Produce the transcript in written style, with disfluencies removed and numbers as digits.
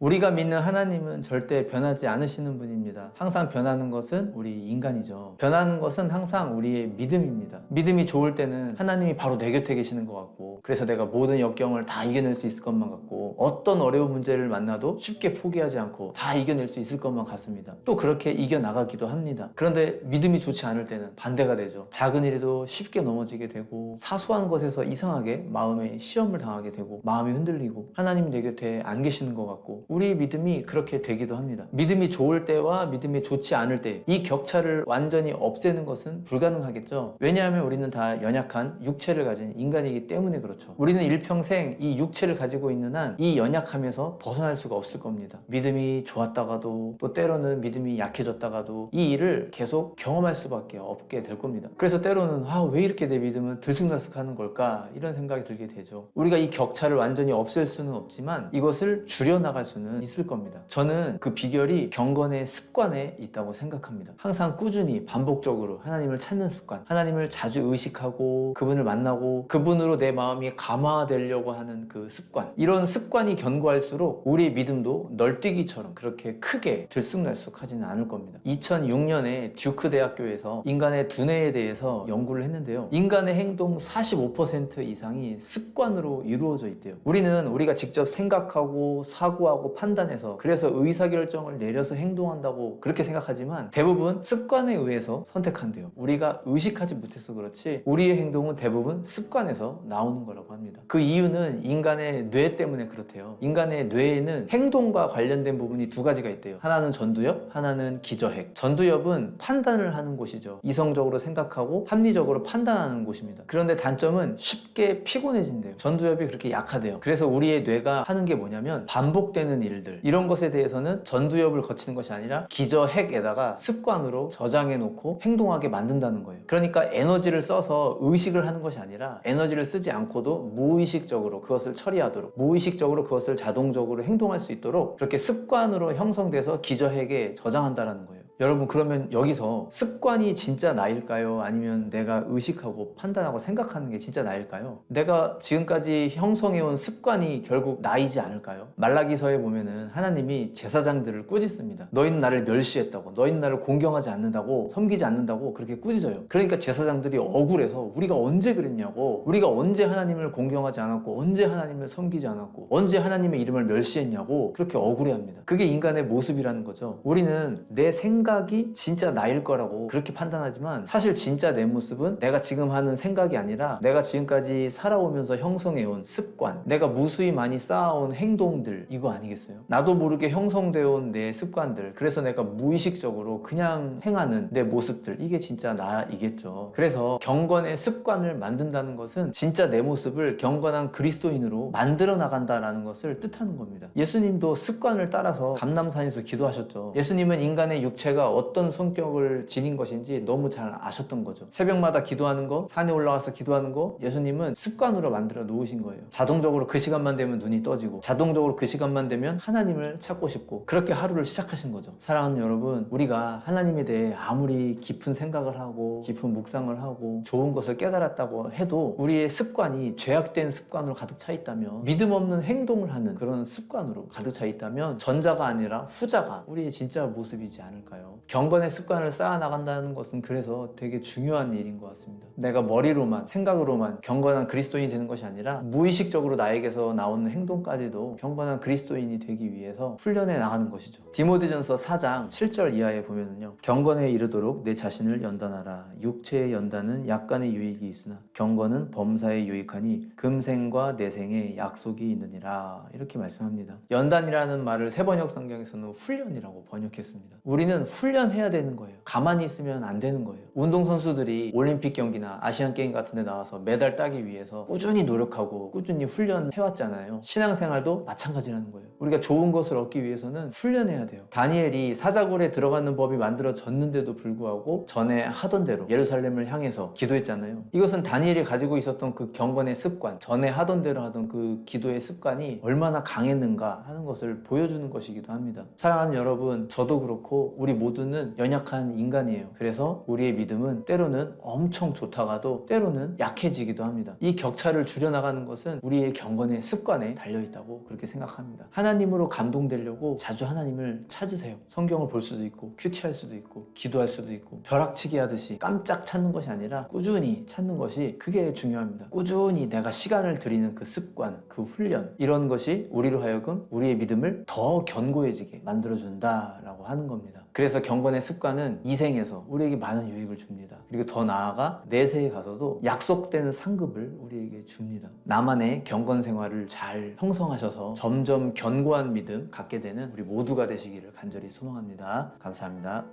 우리가 믿는 하나님은 절대 변하지 않으시는 분입니다. 항상 변하는 것은 우리 인간이죠. 변하는 것은 항상 우리의 믿음입니다. 믿음이 좋을 때는 하나님이 바로 내 곁에 계시는 것 같고, 그래서 내가 모든 역경을 다 이겨낼 수 있을 것만 같고, 어떤 어려운 문제를 만나도 쉽게 포기하지 않고 다 이겨낼 수 있을 것만 같습니다. 또 그렇게 이겨나가기도 합니다. 그런데 믿음이 좋지 않을 때는 반대가 되죠. 작은 일에도 쉽게 넘어지게 되고, 사소한 것에서 이상하게 마음에 시험을 당하게 되고, 마음이 흔들리고, 하나님이 내 곁에 안 계시는 것 같고, 우리의 믿음이 그렇게 되기도 합니다. 믿음이 좋을 때와 믿음이 좋지 않을 때, 이 격차를 완전히 없애는 것은 불가능하겠죠. 왜냐하면 우리는 다 연약한 육체를 가진 인간이기 때문에 그렇죠. 우리는 일평생 이 육체를 가지고 있는 한 이 연약함에서 벗어날 수가 없을 겁니다. 믿음이 좋았다가도, 또 때로는 믿음이 약해졌다가도 이 일을 계속 경험할 수밖에 없게 될 겁니다. 그래서 때로는 왜 이렇게 내 믿음은 들쑥날쑥하는 걸까, 이런 생각이 들게 되죠. 우리가 이 격차를 완전히 없앨 수는 없지만 이것을 줄여나갈 수는 있을 겁니다. 저는 그 비결이 경건의 습관에 있다고 생각합니다. 항상 꾸준히 반복적으로 하나님을 찾는 습관, 하나님을 자주 의식하고 그분을 만나고 그분으로 내 마음이 감화되려고 하는 그 습관, 이런 습관이 견고할수록 우리의 믿음도 널뛰기처럼 그렇게 크게 들쑥날쑥하지는 않을 겁니다. 2006년에 듀크 대학교에서 인간의 두뇌에 대해서 연구를 했는데요, 인간의 행동 45% 이상이 습관으로 이루어져 있대요. 우리가 직접 생각하고 사고하고 판단해서, 그래서 의사결정을 내려서 행동한다고 그렇게 생각하지만 대부분 습관에 의해서 선택한대요. 우리가 의식하지 못해서 그렇지 우리의 행동은 대부분 습관에서 나오는 거라고 합니다. 그 이유는 인간의 뇌 때문에 그렇대요. 인간의 뇌에는 행동과 관련된 부분이 두 가지가 있대요. 하나는 전두엽, 하나는 기저핵. 전두엽은 판단을 하는 곳이죠. 이성적으로 생각하고 합리적으로 판단하는 곳입니다. 그런데 단점은 쉽게 피곤해진대요. 전두엽이 그렇게 약하대요. 그래서 우리의 뇌가 하는 게 뭐냐면, 반복되는 일들, 이런 것에 대해서는 전두엽을 거치는 것이 아니라 기저핵에다가 습관으로 저장해 놓고 행동하게 만든다는 거예요. 그러니까 에너지를 써서 의식을 하는 것이 아니라 에너지를 쓰지 않고도 무의식적으로 그것을 처리하도록, 무의식적으로 그것을 자동적으로 행동할 수 있도록 그렇게 습관으로 형성돼서 기저핵에 저장한다는 거예요. 여러분, 그러면 여기서 습관이 진짜 나일까요? 아니면 내가 의식하고 판단하고 생각하는 게 진짜 나일까요? 내가 지금까지 형성해온 습관이 결국 나이지 않을까요? 말라기서에 보면은 하나님이 제사장들을 꾸짖습니다. 너희는 나를 멸시했다고, 너희는 나를 공경하지 않는다고, 섬기지 않는다고 그렇게 꾸짖어요. 그러니까 제사장들이 억울해서 우리가 언제 그랬냐고, 우리가 언제 하나님을 공경하지 않았고, 언제 하나님을 섬기지 않았고, 언제 하나님의 이름을 멸시했냐고 그렇게 억울해합니다. 그게 인간의 모습이라는 거죠. 우리는 내 생각이 진짜 나일 거라고 그렇게 판단하지만, 사실 진짜 내 모습은 내가 지금 하는 생각이 아니라 내가 지금까지 살아오면서 형성해온 습관, 내가 무수히 많이 쌓아온 행동들, 이거 아니겠어요? 나도 모르게 형성되어 온 내 습관들, 그래서 내가 무의식적으로 그냥 행하는 내 모습들, 이게 진짜 나이겠죠. 그래서 경건의 습관을 만든다는 것은 진짜 내 모습을 경건한 그리스도인으로 만들어 나간다라는 것을 뜻하는 겁니다. 예수님도 습관을 따라서 감람산에서 기도하셨죠. 예수님은 인간의 육체가 어떤 성격을 지닌 것인지 너무 잘 아셨던 거죠. 새벽마다 기도하는 거, 산에 올라가서 기도하는 거, 예수님은 습관으로 만들어 놓으신 거예요. 자동적으로 그 시간만 되면 눈이 떠지고, 자동적으로 그 시간만 되면 하나님을 찾고 싶고, 그렇게 하루를 시작하신 거죠. 사랑하는 여러분, 우리가 하나님에 대해 아무리 깊은 생각을 하고 깊은 묵상을 하고 좋은 것을 깨달았다고 해도 우리의 습관이 죄악된 습관으로 가득 차 있다면, 믿음 없는 행동을 하는 그런 습관으로 가득 차 있다면, 전자가 아니라 후자가 우리의 진짜 모습이지 않을까요? 경건의 습관을 쌓아나간다는 것은 그래서 되게 중요한 일인 것 같습니다. 내가 머리로만, 생각으로만 경건한 그리스도인이 되는 것이 아니라 무의식적으로 나에게서 나오는 행동까지도 경건한 그리스도인이 되기 위해서 훈련해 나가는 것이죠. 디모데전서 4장 7절 이하에 보면은요, 경건에 이르도록 내 자신을 연단하라. 육체의 연단은 약간의 유익이 있으나 경건은 범사에 유익하니 금생과 내생에 약속이 있느니라, 이렇게 말씀합니다. 연단이라는 말을 새번역 성경에서는 훈련이라고 번역했습니다. 우리는 훈련해야 되는 거예요. 가만히 있으면 안 되는 거예요. 운동선수들이 올림픽 경기나 아시안 게임 같은 데 나와서 메달 따기 위해서 꾸준히 노력하고 꾸준히 훈련해왔잖아요. 신앙생활도 마찬가지라는 거예요. 우리가 좋은 것을 얻기 위해서는 훈련해야 돼요. 다니엘이 사자굴에 들어가는 법이 만들어졌는데도 불구하고 전에 하던 대로 예루살렘을 향해서 기도했잖아요. 이것은 다니엘이 가지고 있었던 그 경건의 습관, 전에 하던 대로 하던 그 기도의 습관이 얼마나 강했는가 하는 것을 보여주는 것이기도 합니다. 사랑하는 여러분, 저도 그렇고 우리 모두는 연약한 인간이에요. 그래서 우리의 믿음은 때로는 엄청 좋다가도 때로는 약해지기도 합니다. 이 격차를 줄여나가는 것은 우리의 경건의 습관에 달려있다고 그렇게 생각합니다. 하나님으로 감동되려고 자주 하나님을 찾으세요. 성경을 볼 수도 있고 큐티할 수도 있고 기도할 수도 있고 벼락치기 하듯이 깜짝 찾는 것이 아니라 꾸준히 찾는 것이 그게 중요합니다. 꾸준히 내가 시간을 들이는 그 습관, 그 훈련, 이런 것이 우리로 하여금 우리의 믿음을 더 견고해지게 만들어준다라고 하는 겁니다. 그래서 경건의 습관은 이생에서 우리에게 많은 유익을 줍니다. 그리고 더 나아가 내세에 가서도 약속되는 상급을 우리에게 줍니다. 나만의 경건 생활을 잘 형성하셔서 점점 견고한 믿음 갖게 되는 우리 모두가 되시기를 간절히 소망합니다. 감사합니다.